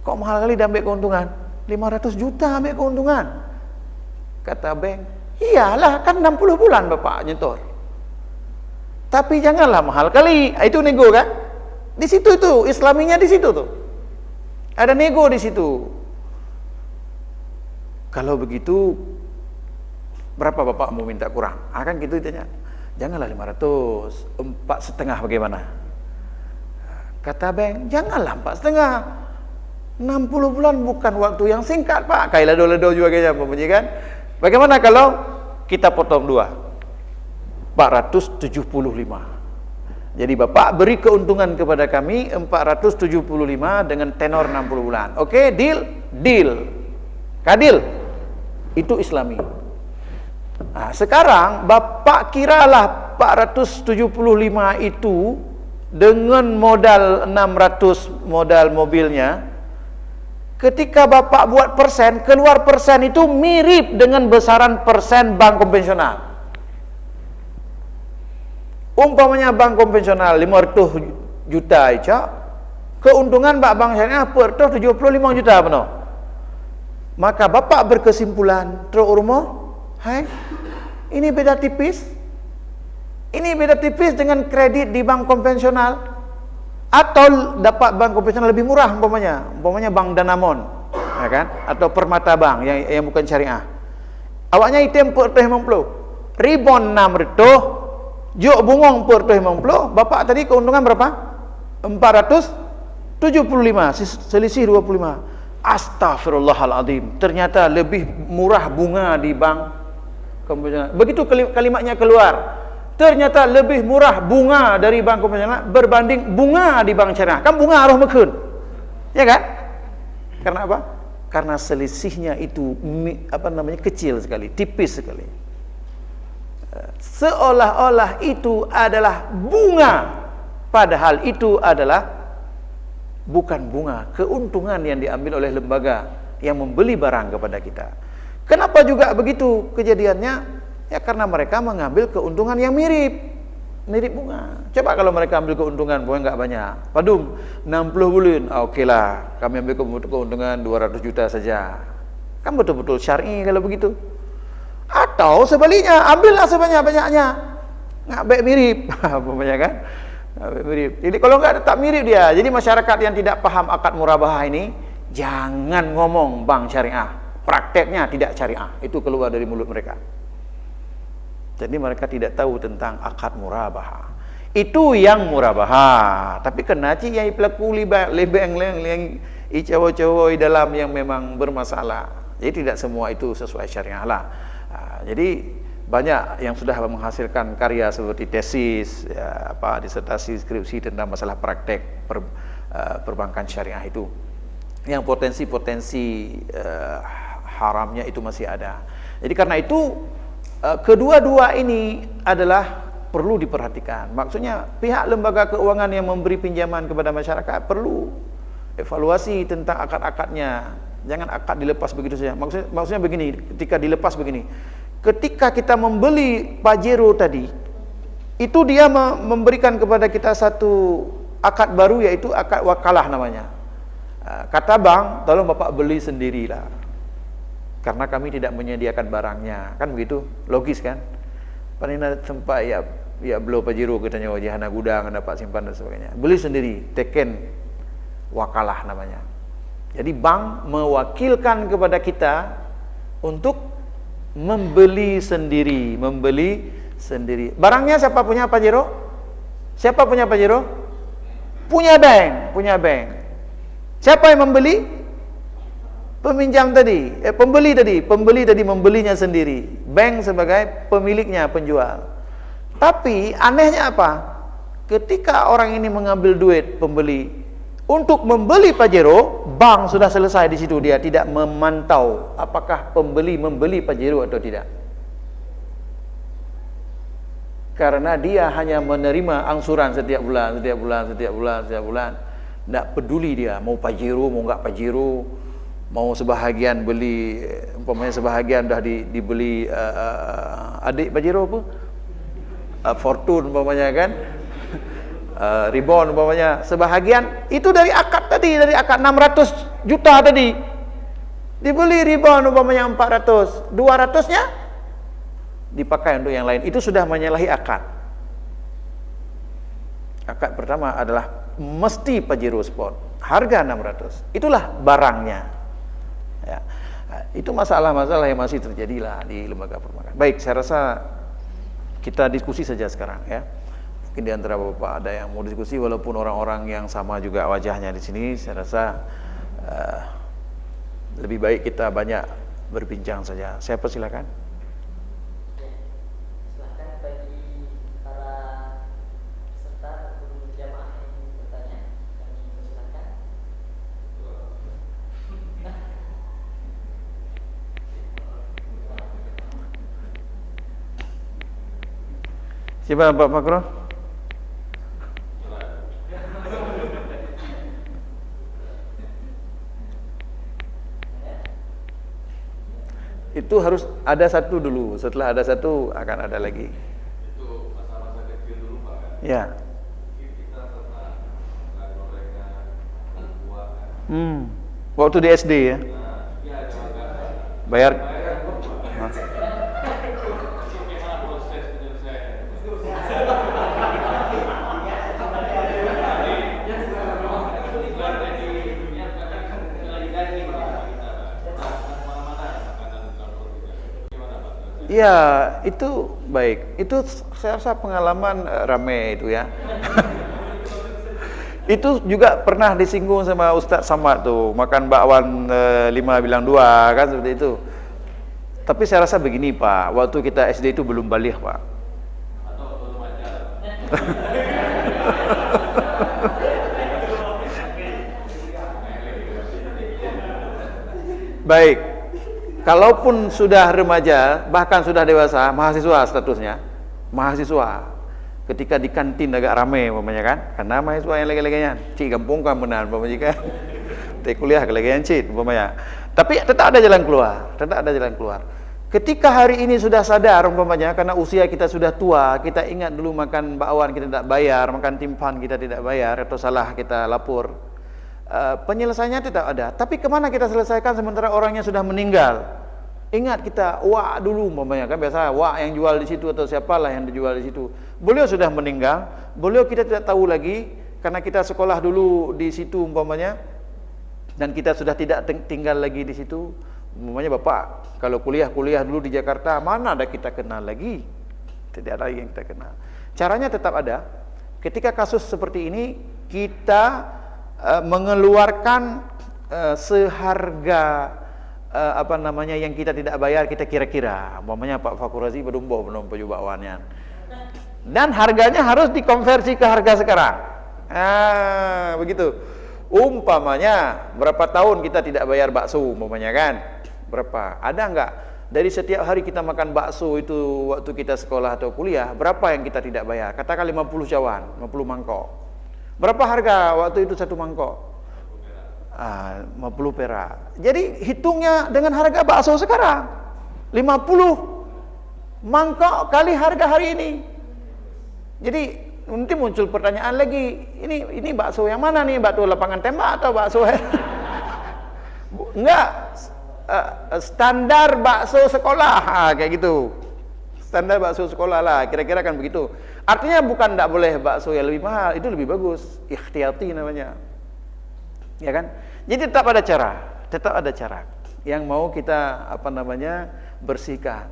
kok mahal kali dah ambil keuntungan? 500 juta ambil keuntungan." Kata bank, "Iyalah, kan 60 bulan Bapak nyetor. Tapi janganlah mahal kali." Itu nego kan? Di situ itu, Islaminya di situ tuh. Ada nego di situ. Kalau begitu, berapa Bapak mau minta kurang? Kan gitu ditanya. Janganlah 500, 4,5 bagaimana? Kata bank, janganlah 4,5. 60 bulan bukan waktu yang singkat, Pak. Kayak ledo-ledo juga kayaknya membunyikan. Bagaimana kalau kita potong 2? 475. Jadi Bapak beri keuntungan kepada kami 475 dengan tenor 60 bulan. Oke, deal? Deal. Kadil? Itu Islami. Nah, sekarang Bapak kiralah 475 itu dengan modal 600 modal mobilnya. Ketika Bapak buat persen, keluar persen itu mirip dengan besaran persen bank konvensional. Umpamanya bank konvensional 500 juta aja, keuntungan bank syariah per 75 juta benar. Maka Bapak berkesimpulan, terus rumah Hai, ini beda tipis. Ini beda tipis dengan kredit di bank konvensional atau dapat bank konvensional lebih murah umpamanya bank Danamon, ya kan? Atau Permata Bank yang bukan syariah. Awaknya item per 50, ribon 600, juk bungong per 50, bapak tadi keuntungan berapa? 475, selisih 25. Astagfirullahaladzim, ternyata lebih murah bunga di bank konvensional. Begitu kalimatnya keluar, ternyata lebih murah bunga dari bank konvensional berbanding bunga di bank syariah. Kan bunga arah mekun, ya kan? Karena apa? Karena selisihnya itu kecil sekali, tipis sekali. Seolah-olah itu adalah bunga, padahal itu adalah bukan bunga, keuntungan yang diambil oleh lembaga yang membeli barang kepada kita. Kenapa juga begitu kejadiannya? Ya karena mereka mengambil keuntungan yang mirip bunga. Coba kalau mereka ambil keuntungan bunga enggak banyak. Padum 60 bulan, oke lah, kami ambil keuntungan 200 juta saja. Kan betul-betul syar'i kalau begitu. Atau sebaliknya, ambillah sebanyak-banyaknya. Enggak baik mirip, umpamanya kan? Mirip. Jadi kalau enggak tetap mirip dia. Jadi masyarakat yang tidak paham akad murabahah ini jangan ngomong bank syariah. Prakteknya tidak syariah. Itu keluar dari mulut mereka. Jadi mereka tidak tahu tentang akad murabahah. Itu yang murabahah. Tapi kena ci yang pelaku lebeng yang icawo-cawo dalam yang memang bermasalah. Jadi tidak semua itu sesuai syariah lah. Jadi banyak yang sudah menghasilkan karya seperti tesis, ya, disertasi, skripsi tentang masalah praktek perbankan syariah itu. Yang potensi-potensi haramnya itu masih ada. Jadi karena itu kedua-dua ini adalah perlu diperhatikan. Maksudnya pihak lembaga keuangan yang memberi pinjaman kepada masyarakat perlu evaluasi tentang akad-akadnya. Jangan akad dilepas begitu saja. Maksudnya begini, ketika dilepas begini. Ketika kita membeli Pajero tadi, itu dia memberikan kepada kita satu akad baru, yaitu akad wakalah namanya. Kata bank, tolong bapak beli sendirilah, karena kami tidak menyediakan barangnya. Kan begitu, logis kan? Panina tempat ya belum Pajero katanya wajahana gudang, dapat simpan dan sebagainya. Beli sendiri, teken wakalah namanya. Jadi bank mewakilkan kepada kita untuk membeli sendiri. Barangnya siapa punya Pajero? Siapa punya Pajero? Punya bank. Siapa yang membeli? Peminjam tadi, pembeli tadi membelinya sendiri. Bank sebagai pemiliknya, penjual. Tapi anehnya apa? Ketika orang ini mengambil duit pembeli untuk membeli Pajero, bank sudah selesai di situ. Dia tidak memantau apakah pembeli membeli Pajero atau tidak. Karena dia hanya menerima angsuran setiap bulan. Tidak peduli dia mau Pajero, mau enggak Pajero, mau sebahagian beli, umpamanya sebahagian dah dibeli adik Pajero apa? Fortune umpamanya kan. Ribon umpamanya sebahagian itu dari akad tadi, dari akad 600 juta tadi dibeli ribon umpamanya 400, 200-nya dipakai untuk yang lain. Itu sudah menyalahi akad. Akad pertama adalah mesti Pajero Sport, harga 600, itulah barangnya ya. Itu masalah-masalah yang masih terjadi lah di lembaga perbankan. Baik, saya rasa kita diskusi saja sekarang ya. Mungkin di antara Bapak ada yang mau diskusi, walaupun orang-orang yang sama juga wajahnya di sini. Saya rasa lebih baik kita banyak berbincang saja. Saya persilakan. Silakan bagi para peserta ataupun jamaah yang ingin bertanya, kami persilakan. Siapa Pak Makro? Itu harus ada satu dulu, setelah ada satu akan ada lagi. Itu masa-masa kecil dulu Pak kan? Ya. Kita pernah gorengan buah. Waktu di SD ya. Nah, dia ada makan. Bayar. Bayar Ya, itu baik. Itu saya rasa pengalaman rame itu ya. Itu juga pernah disinggung sama Ustadz Samad tuh, makan bakwan 5 bilang 2 kan seperti itu. Tapi saya rasa begini Pak, waktu kita SD itu belum baligh Pak. Atau remaja. Baik, kalaupun sudah remaja, bahkan sudah dewasa, mahasiswa statusnya, mahasiswa, ketika di kantin agak ramai, umpamanya kan, karena mahasiswa yang lagi-laginya, cik kampung kan benar, umpamanya kan, teh kuliah lagi-lagian cik, umpamanya. Tapi tetap ada jalan keluar, tetap ada jalan keluar. Ketika hari ini sudah sadar, umpamanya, karena usia kita sudah tua, kita ingat dulu makan bakwan kita tidak bayar, makan timpan kita tidak bayar, atau salah kita lapor. Penyelesaiannya tetap ada, tapi kemana kita selesaikan sementara orangnya sudah meninggal? Ingat kita wak dulu, umpamanya kan biasa wak yang jual di situ atau siapalah yang dijual di situ. Beliau sudah meninggal, beliau kita tidak tahu lagi karena kita sekolah dulu di situ umpamanya, dan kita sudah tidak tinggal lagi di situ. Umpamanya bapak kalau kuliah dulu di Jakarta, mana ada kita kenal lagi? Tidak ada yang kita kenal. Caranya tetap ada. Ketika kasus seperti ini kita mengeluarkan seharga apa namanya yang kita tidak bayar, kita kira-kira umpamanya Pak Fakhurazi berdumbo belum bakwannya, dan harganya harus dikonversi ke harga sekarang. Begitu. Umpamanya berapa tahun kita tidak bayar bakso, umpamanya kan, berapa? Ada enggak dari setiap hari kita makan bakso itu waktu kita sekolah atau kuliah, berapa yang kita tidak bayar? Katakan 50 cawan, 50 mangkok. Berapa harga waktu itu satu mangkok? 50 perak. Jadi hitungnya dengan harga bakso sekarang. 50 mangkok kali harga hari ini. Jadi nanti muncul pertanyaan lagi, ini bakso yang mana nih? Bakso lapangan tembak atau bakso enggak, standar bakso sekolah, kayak gitu. Standar bakso sekolah lah, kira-kira kan begitu. Artinya bukan tidak boleh bakso yang lebih mahal, itu lebih bagus, ikhtiyati namanya, ya kan? Jadi tetap ada cara yang mau kita apa namanya bersihkan.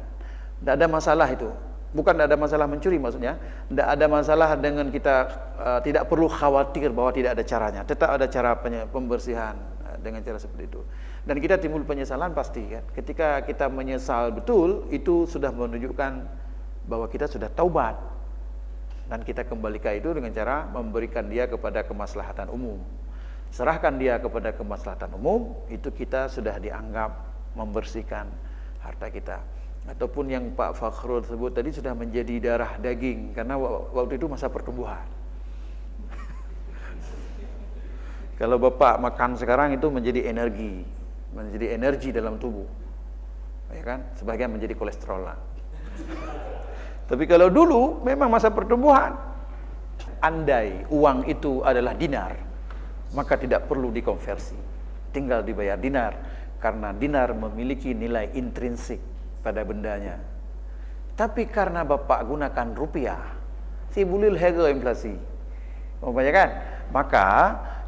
Tidak ada masalah itu, bukan tidak ada masalah mencuri maksudnya, tidak ada masalah dengan kita tidak perlu khawatir bahwa tidak ada caranya. Tetap ada cara pembersihan dengan cara seperti itu. Dan kita timbul penyesalan pasti kan. Ketika kita menyesal betul, itu sudah menunjukkan bahwa kita sudah taubat. Dan kita kembalikan itu dengan cara memberikan dia kepada kemaslahatan umum. Serahkan dia kepada kemaslahatan umum, itu kita sudah dianggap membersihkan harta kita. Ataupun yang Pak Fakhrul sebut tadi sudah menjadi darah daging, karena waktu itu masa pertumbuhan. Kalau Bapak makan sekarang itu menjadi energi dalam tubuh, ya kan? Sebagian menjadi kolesterol lah. Tapi kalau dulu memang masa pertumbuhan. Andai uang itu adalah dinar, maka tidak perlu dikonversi, tinggal dibayar dinar, karena dinar memiliki nilai intrinsik pada bendanya. Tapi karena Bapak gunakan rupiah, sibulil harga inflasi, umpamanya kan, maka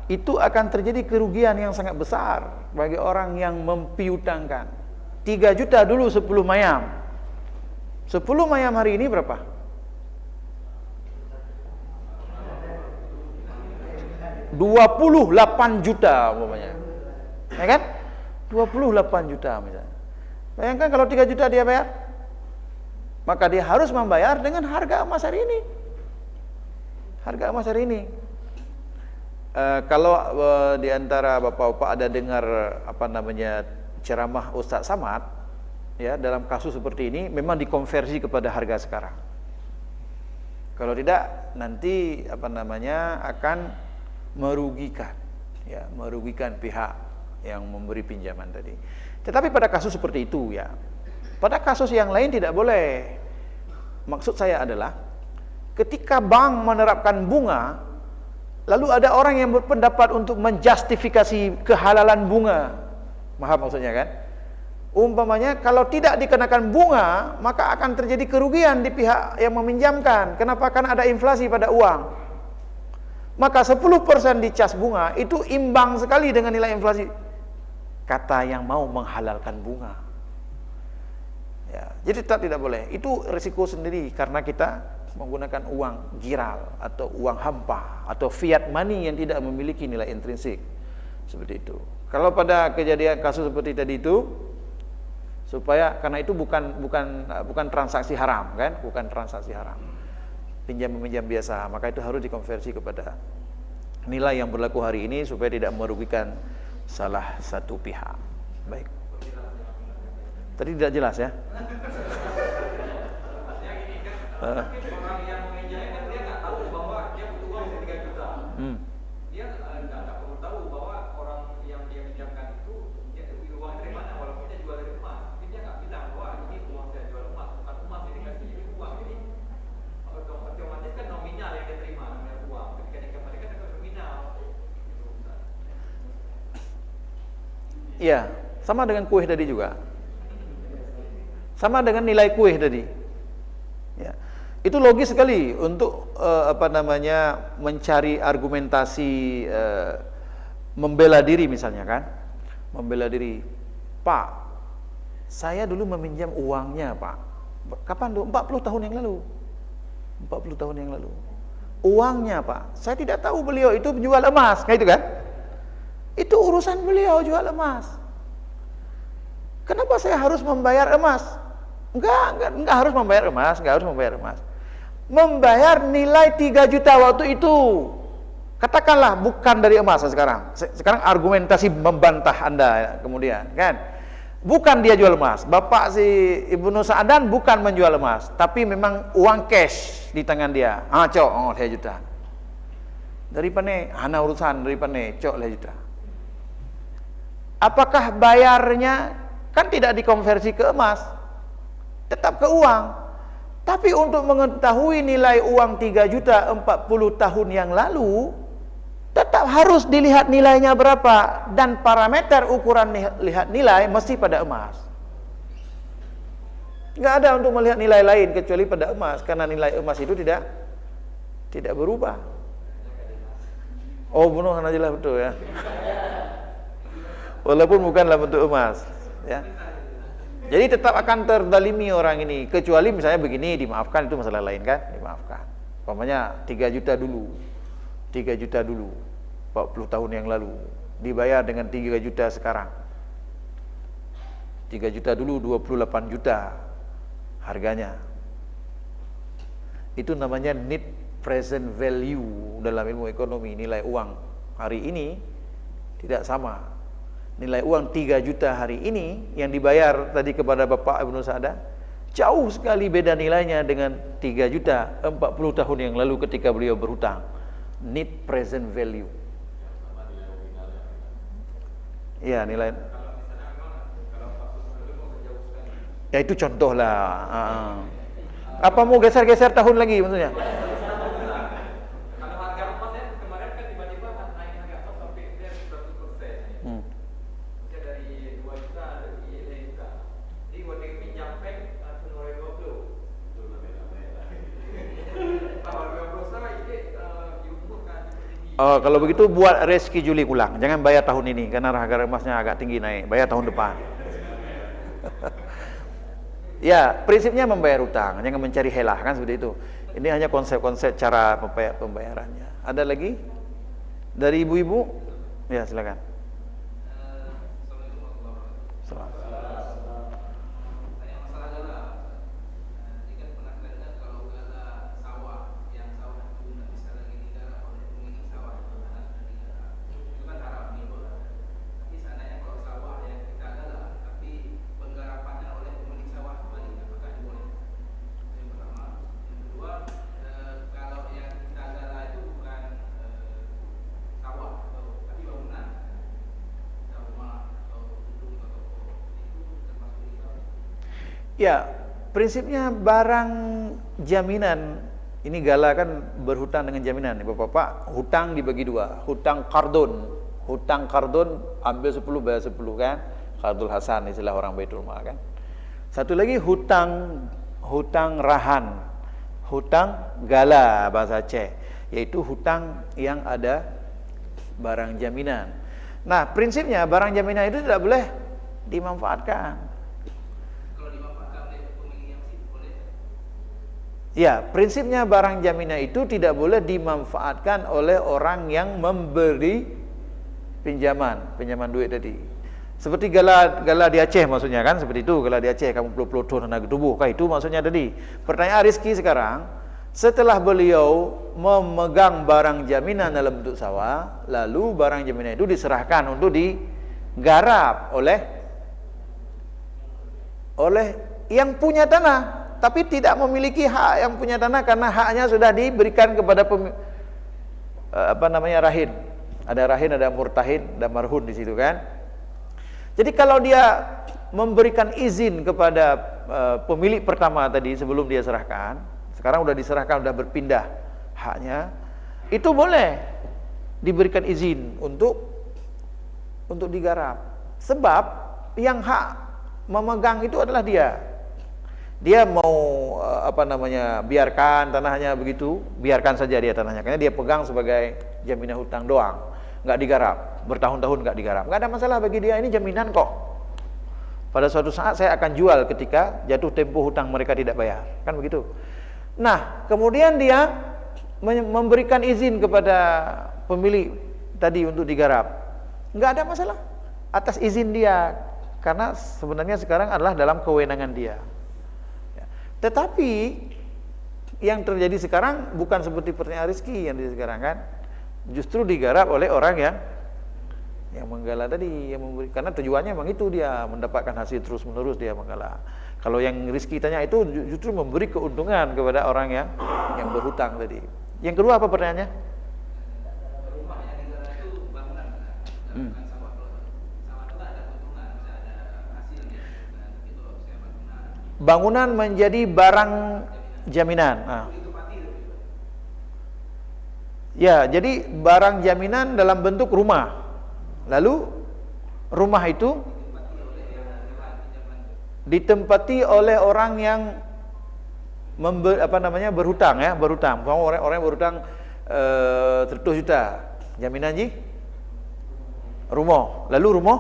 itu akan terjadi kerugian yang sangat besar bagi orang yang mempiutangkan. 3 juta dulu 10 mayam. 10 mayam hari ini berapa? 28 juta umpamanya. Ya kan? 28 juta misalnya. Bayangkan kalau 3 juta dia bayar, maka dia harus membayar dengan harga emas hari ini. Harga emas hari ini. Kalau di antara bapak-bapak ada dengar apa namanya ceramah Ustadz Samad, ya, dalam kasus seperti ini memang dikonversi kepada harga sekarang. Kalau tidak nanti apa namanya akan merugikan, ya, merugikan pihak yang memberi pinjaman tadi. Tetapi pada kasus seperti itu, ya, pada kasus yang lain tidak boleh. Maksud saya adalah ketika bank menerapkan bunga, lalu ada orang yang berpendapat untuk menjustifikasi kehalalan bunga. Paham maksudnya kan? Umpamanya kalau tidak dikenakan bunga, maka akan terjadi kerugian di pihak yang meminjamkan. Kenapa? Karena ada inflasi pada uang. Maka 10% dicas bunga itu imbang sekali dengan nilai inflasi. Kata yang mau menghalalkan bunga. Ya, jadi tetap tidak boleh. Itu risiko sendiri karena kita menggunakan uang giral atau uang hampa atau fiat money yang tidak memiliki nilai intrinsik. Seperti itu. Kalau pada kejadian kasus seperti tadi itu, supaya karena itu bukan transaksi haram kan, bukan transaksi haram. Pinjam meminjam biasa, maka itu harus dikonversi kepada nilai yang berlaku hari ini supaya tidak merugikan salah satu pihak. Baik. Tadi tidak jelas ya? Artinya gini kan, orang yang meminjamnya kan dia nggak tahu bahwa dia butuh uang 3 juta. Dia nggak perlu tahu bahwa orang yang dia pinjamkan itu uang dari mana, walaupun dia jual dari emas. Mungkin dia nggak bilang bahwa ini uang saya jual emas, bukan emas yang dikasih jadi uang. Jadi otomatis kan nominal yang dia terima, nominal uang. Ketika dikembalikan itu nominal. Iya, sama dengan kue tadi juga. Sama dengan nilai kue tadi. Ya. Itu logis sekali untuk mencari argumentasi membela diri misalnya kan. Membela diri. Pak, saya dulu meminjam uangnya, Pak. Kapan tuh? 40 tahun yang lalu. 40 tahun yang lalu. Uangnya, Pak. Saya tidak tahu beliau itu menjual emas, kayak itu kan? Itu urusan beliau jual emas. Kenapa saya harus membayar emas? Enggak harus membayar emas, enggak harus membayar emas. Membayar nilai 3 juta waktu itu. Katakanlah bukan dari emas sekarang. Sekarang argumentasi membantah Anda kemudian, kan? Bukan dia jual emas. Bapak si Ibnu Sa'dan bukan menjual emas, tapi memang uang cash di tangan dia. Cok, 3 juta. Dari pane, hana urusan dari pane, cok 3 juta. Apakah bayarnya kan tidak dikonversi ke emas? Tetap ke uang. Tapi untuk mengetahui nilai uang 3 juta 40 tahun yang lalu, tetap harus dilihat nilainya berapa. Dan parameter ukuran lihat nilai mesti pada emas. Nggak ada untuk melihat nilai lain kecuali pada emas. Karena nilai emas itu tidak berubah. Oh, bunuh aja lah betul ya. Walaupun bukanlah bentuk emas, ya. Jadi tetap akan terdalimi orang ini, kecuali misalnya begini, dimaafkan, itu masalah lain kan, dimaafkan. Umpamanya 3 juta dulu, 40 tahun yang lalu, dibayar dengan 3 juta sekarang. 3 juta dulu 28 juta harganya. Itu namanya net present value dalam ilmu ekonomi, nilai uang hari ini tidak sama. Nilai uang 3 juta hari ini yang dibayar tadi kepada Bapak Ibnu Sa'dan jauh sekali beda nilainya dengan 3 juta 40 tahun yang lalu ketika beliau berhutang. Net present value. Iya, nilai. Ya itu contoh lah. Apa mau geser-geser tahun lagi maksudnya? Kalau harga emasnya kemarin kan tiba-tiba naik harga emas sampai 100%. Dari 2 juta dari 1 juta. Jadi buat yang pinjam bank langsung 2020. Tahun 2020 sama ini diumumkan tinggi. Oh, kalau begitu buat reschedule ulang. Jangan bayar tahun ini karena harga emasnya agak tinggi naik. Bayar tahun depan. Ya, prinsipnya membayar utang, jangan mencari helah kan seperti itu. Ini hanya konsep-konsep cara pembayarannya. Ada lagi dari ibu-ibu? Ya, silakan. Salam. Ya, prinsipnya barang jaminan. Ini Gala kan berhutang dengan jaminan. Bapak-bapak, hutang dibagi dua. Hutang kardon. Hutang kardon ambil 10 bayar 10 kan. Kardul Hasan istilah orang Baitul Mal kan. Satu lagi hutang rahan. Hutang Gala bahasa Aceh, yaitu hutang yang ada barang jaminan. Nah, prinsipnya barang jaminan itu tidak boleh dimanfaatkan. Ya, prinsipnya barang jaminan itu tidak boleh dimanfaatkan oleh orang yang memberi pinjaman duit tadi. Seperti gala di Aceh maksudnya kan, seperti itu, gala di Aceh kamu peluk-peluk tenaga tubuh, kah itu maksudnya tadi. Pertanyaan Rizky sekarang, setelah beliau memegang barang jaminan dalam bentuk sawah, lalu barang jaminan itu diserahkan untuk digarap oleh yang punya tanah, tapi tidak memiliki hak yang punya tanah karena haknya sudah diberikan kepada rahin. Ada rahin, ada murtahin, ada marhun di situ kan. Jadi kalau dia memberikan izin kepada pemilik pertama tadi sebelum dia serahkan, sekarang sudah diserahkan, sudah berpindah haknya, itu boleh diberikan izin untuk digarap. Sebab yang hak memegang itu adalah dia. Dia mau biarkan tanahnya begitu, biarkan saja dia tanahnya, karena dia pegang sebagai jaminan hutang doang, nggak digarap, bertahun-tahun nggak digarap, nggak ada masalah bagi dia, ini jaminan kok. Pada suatu saat saya akan jual ketika jatuh tempo hutang mereka tidak bayar, kan begitu. Nah, kemudian dia memberikan izin kepada pemilik tadi untuk digarap, nggak ada masalah atas izin dia, karena sebenarnya sekarang adalah dalam kewenangan dia. Tetapi yang terjadi sekarang bukan seperti pertanyaan Rizky yang sekarang kan, justru digarap oleh orang yang menggala tadi, yang memberi, karena tujuannya memang itu, dia mendapatkan hasil terus menerus dia menggala. Kalau yang Rizky tanya itu justru memberi keuntungan kepada orang yang berhutang tadi. Yang kedua apa pertanyaannya? Rumah yang digarap itu bangunan, bukan sawah. Sawah itu ada keuntungan, bisa ada hasilnya. Nah, itu saya bangunan. Bangunan menjadi barang jaminan. Nah. Ya, jadi barang jaminan dalam bentuk rumah. Lalu rumah itu ditempati oleh orang yang berhutang ya, berhutang. Orang yang berhutang 100 juta. Jaminan ji? Rumah. Lalu rumah?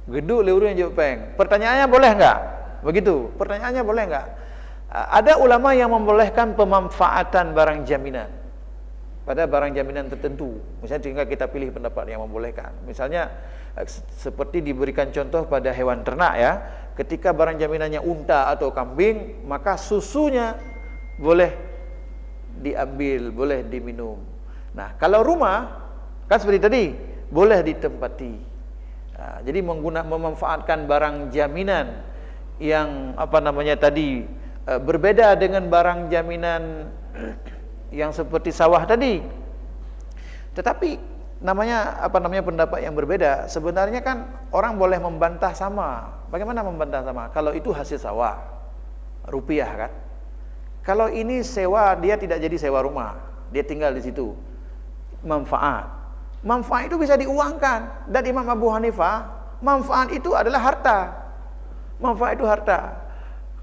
Gedung leureun yang jepeng. Pertanyaannya boleh enggak? Begitu. Pertanyaannya boleh enggak? Ada ulama yang membolehkan pemanfaatan barang jaminan pada barang jaminan tertentu. Misalnya tinggal kita pilih pendapat yang membolehkan. Misalnya seperti diberikan contoh pada hewan ternak ya. Ketika barang jaminannya unta atau kambing, maka susunya boleh diambil, boleh diminum. Nah, kalau rumah kan seperti tadi, boleh ditempati. Nah, jadi memanfaatkan barang jaminan yang tadi berbeda dengan barang jaminan yang seperti sawah tadi. Tetapi pendapat yang berbeda. Sebenarnya kan orang boleh membantah sama. Bagaimana membantah sama? Kalau itu hasil sawah, rupiah kan. Kalau ini sewa, dia tidak jadi sewa rumah, dia tinggal di situ. Manfaat itu bisa diuangkan. Dan Imam Abu Hanifah, manfaat itu adalah harta. Manfaat itu harta.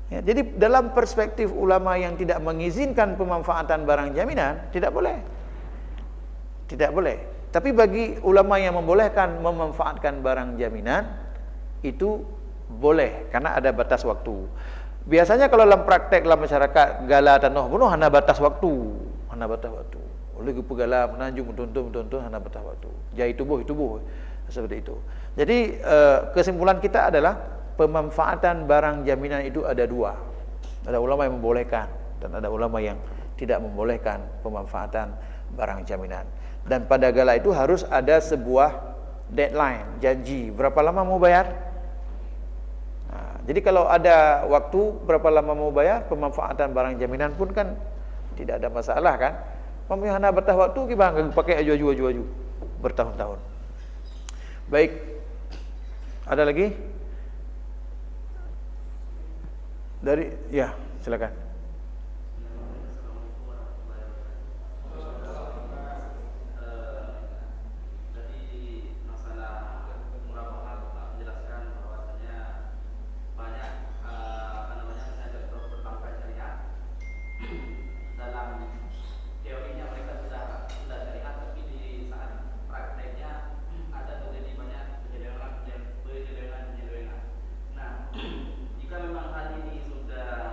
Ya, jadi dalam perspektif ulama yang tidak mengizinkan pemanfaatan barang jaminan, tidak boleh. Tidak boleh. Tapi bagi ulama yang membolehkan memanfaatkan barang jaminan, itu boleh, karena ada batas waktu. Biasanya kalau dalam praktek dalam masyarakat gala tanah bunuh hana batas waktu. Oleh pegala menanjung mentuntun hana batas waktu. Jai tubuh seperti itu. Jadi kesimpulan kita adalah pemanfaatan barang jaminan itu ada dua. Ada ulama yang membolehkan dan ada ulama yang tidak membolehkan pemanfaatan barang jaminan. Dan pada gala itu harus ada sebuah deadline, janji berapa lama mau bayar. Nah, jadi kalau ada waktu berapa lama mau bayar, pemanfaatan barang jaminan pun kan tidak ada masalah kan. Pemihana batas waktu kita pakai aju bertahun-tahun. Baik, ada lagi? Silakan. Jika memang hal ini sudah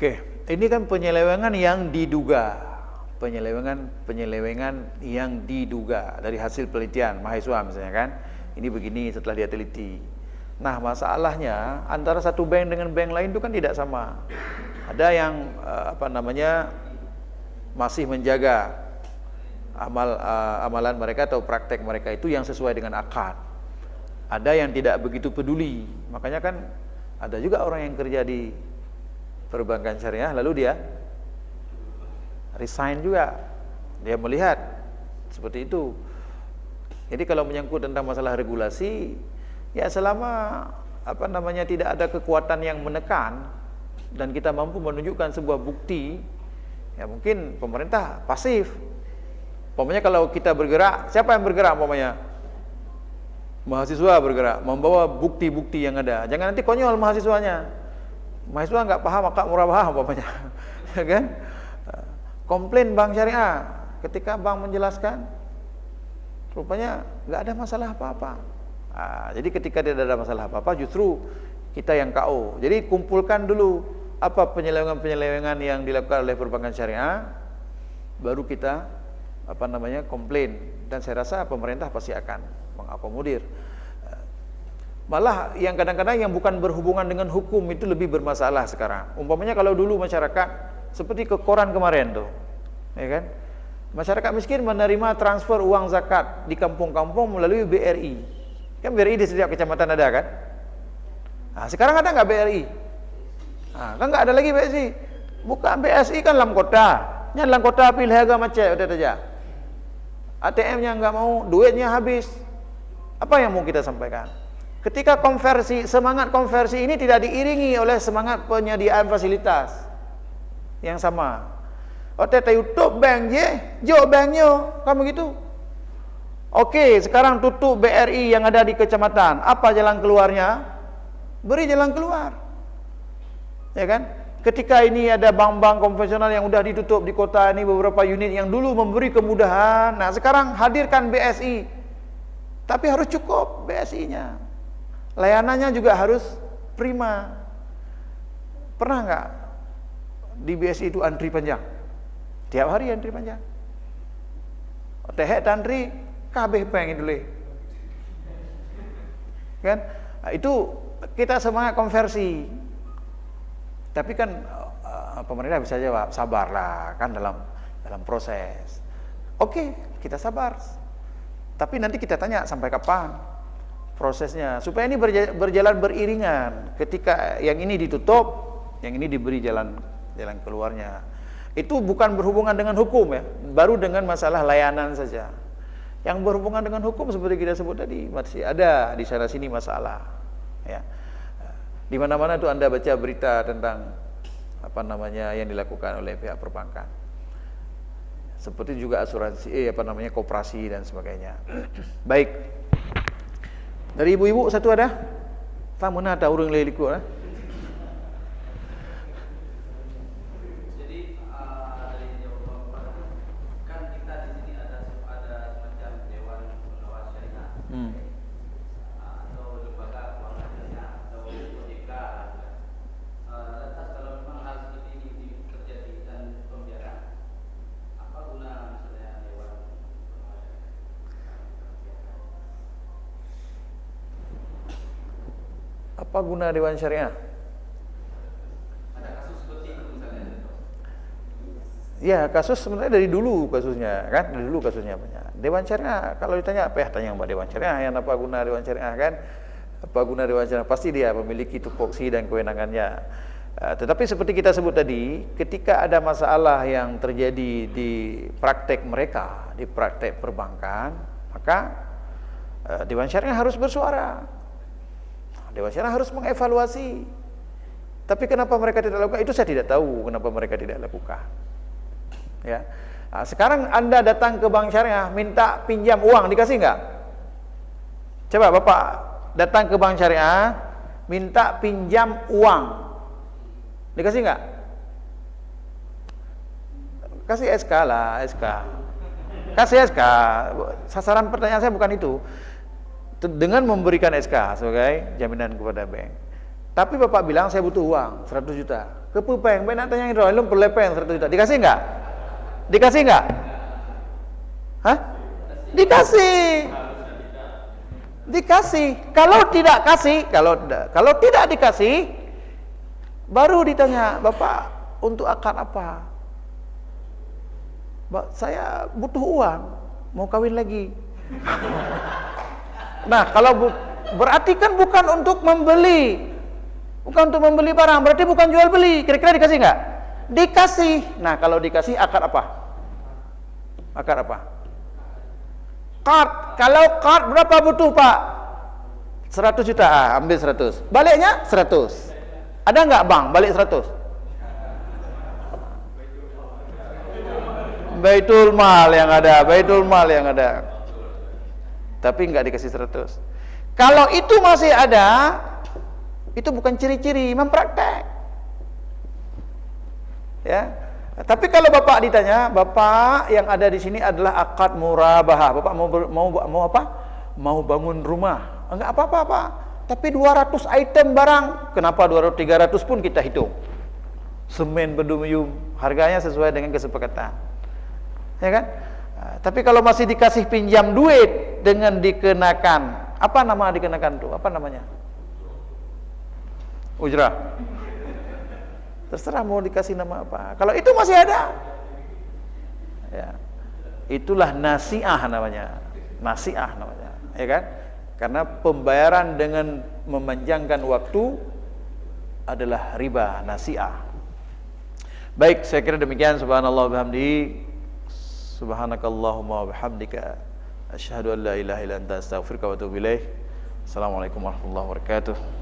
Oke, ini kan penyelewengan yang diduga, penyelewengan yang diduga dari hasil penelitian mahasiswa misalnya kan, ini begini setelah dia teliti. Nah masalahnya antara satu bank dengan bank lain itu kan tidak sama. Ada yang masih menjaga amalan mereka atau praktek mereka itu yang sesuai dengan akad. Ada yang tidak begitu peduli. Makanya kan ada juga orang yang kerja di perbankan syariah lalu dia resign juga. Dia melihat seperti itu. Jadi kalau menyangkut tentang masalah regulasi, ya selama tidak ada kekuatan yang menekan dan kita mampu menunjukkan sebuah bukti, ya mungkin pemerintah pasif. Umpamanya kalau kita bergerak, siapa yang bergerak umpamanya? Mahasiswa bergerak, membawa bukti-bukti yang ada. Jangan nanti konyol mahasiswanya. Mahasiswa nggak paham, akak murah paham umpamanya. Ya kan? Komplain bank syariah ketika bank menjelaskan, rupanya nggak ada masalah apa-apa. Jadi ketika tidak ada masalah apa-apa, justru kita yang KO. Jadi kumpulkan dulu apa penyelewengan-penyelewengan yang dilakukan oleh perbankan syariah, baru kita komplain. Dan saya rasa pemerintah pasti akan mengakomodir. Malah yang kadang-kadang yang bukan berhubungan dengan hukum itu lebih bermasalah sekarang. Umpamanya kalau dulu masyarakat seperti ke koran kemarin tuh, ya kan? Masyarakat miskin menerima transfer uang zakat di kampung-kampung melalui BRI. Kan BRI di setiap kecamatan ada kan? Nah, sekarang ada nggak BRI? Nah, kan nggak ada lagi BSI. Bukan BSI kan dalam kota. Nya dalam kota pilih harga macet udah saja. ATM-nya nggak mau, duitnya habis. Apa yang mau kita sampaikan? Ketika semangat konversi ini tidak diiringi oleh semangat penyediaan fasilitas yang sama. OTT YouTube bank je, jo banknya, kan begitu. Oke, sekarang tutup BRI yang ada di kecamatan. Apa jalan keluarnya? Beri jalan keluar. Ya kan? Ketika ini ada bank-bank konvensional yang sudah ditutup di kota ini, beberapa unit yang dulu memberi kemudahan. Nah, sekarang hadirkan BSI. Tapi harus cukup BSI-nya. Layanannya juga harus prima. Pernah nggak di BSI itu antri panjang? Tiap hari antri panjang. Tehek antri kabeh pengen dulu. Kan? Nah, itu kita semangat konversi. Tapi kan pemerintah bisa jawab, sabarlah kan dalam proses. Oke, kita sabar. Tapi nanti kita tanya sampai kapan prosesnya supaya ini berjalan beriringan. Ketika yang ini ditutup, yang ini diberi jalan keluarnya. Itu bukan berhubungan dengan hukum ya, baru dengan masalah layanan saja. Yang berhubungan dengan hukum seperti kita sebut tadi masih ada di sana sini masalah. Ya. Di mana-mana tuh Anda baca berita tentang yang dilakukan oleh pihak perbankan. Seperti juga asuransi, koperasi dan sebagainya. Baik. Dari ibu-ibu satu ada? Tak mana ada urang leliku lah. Jadi kan kita di sini ada semacam dewan pengawas syariah. Atau lembaga keuangan syariah atau OJK. Lantas kalau memang hal seperti ini terjadi dan pembiaran, apa guna misalnya dewan pengawas syariah? Apa guna dewan syariah? Ada kasus seperti itu misalnya. Ya, kasus sebenarnya dari dulu kasusnya, kan? Dari dulu kasusnya banyak. Dewan syariah, kalau ditanya apa ya, tanya Mbak Dewan Syariah, yang apa guna dewan syariah kan? Apa guna dewan syariah? Pasti dia memiliki tupoksi dan kewenangannya. Tetapi seperti kita sebut tadi, ketika ada masalah yang terjadi di praktek mereka, di praktek perbankan, maka dewan syariah harus bersuara. Dewan syariah harus mengevaluasi. Tapi kenapa mereka tidak lakukan? Itu saya tidak tahu kenapa mereka tidak lakukan. Ya. Nah, sekarang Anda datang ke bank syariah minta pinjam uang, dikasih nggak? Coba Bapak datang ke bank syariah minta pinjam uang, dikasih nggak? Kasih SK lah, SK. Kasih SK. Sasaran pertanyaan saya bukan itu. Dengan memberikan SK sebagai jaminan kepada bank. Tapi bapak bilang saya butuh uang 100 juta. Kepupeng, baik nak tanya Indra, lu perlu lepeng 100 juta. Dikasih enggak? Dikasih enggak? Hah? Dikasih. Dikasih. Kalau tidak kasih, kalau tidak dikasih, baru ditanya, Bapak untuk akad apa? Saya butuh uang, mau kawin lagi. Nah, kalau berarti kan bukan untuk membeli, bukan untuk membeli barang, berarti bukan jual beli. Kira-kira dikasih nggak? Dikasih. Nah, kalau dikasih akad apa? Akad apa? Kad. Kalau kad berapa butuh Pak? 100 juta. Ambil 100. Baliknya 100. Ada nggak bang? Balik 100. Baitul mal yang ada, baitul mal yang ada. Tapi nggak dikasih 100. Kalau itu masih ada, itu bukan ciri-ciri mempraktek. Ya. Tapi kalau Bapak ditanya, Bapak yang ada di sini adalah akad murabahah. Bapak mau apa? Mau bangun rumah. Enggak apa-apa, Pak. Tapi 200 item barang. Kenapa 200 300 pun kita hitung. Semen berdumiyum, harganya sesuai dengan kesepakatan. Ya kan? Tapi kalau masih dikasih pinjam duit dengan dikenakan, apa nama dikenakan tuh? Apa namanya? Ujrah. Terserah mau dikasih nama apa. Kalau itu masih ada, ya, itulah nasiah namanya. Nasiah namanya, ya kan? Karena pembayaran dengan memanjangkan waktu adalah riba, nasiah. Baik, saya kira demikian. Subhanallah wa bihamdihi. Subhanakallahumma wa bihamdika asyhadu an la ilaha illa anta astaghfiruka wa atubu ilaik. Assalamualaikum warahmatullahi wabarakatuh.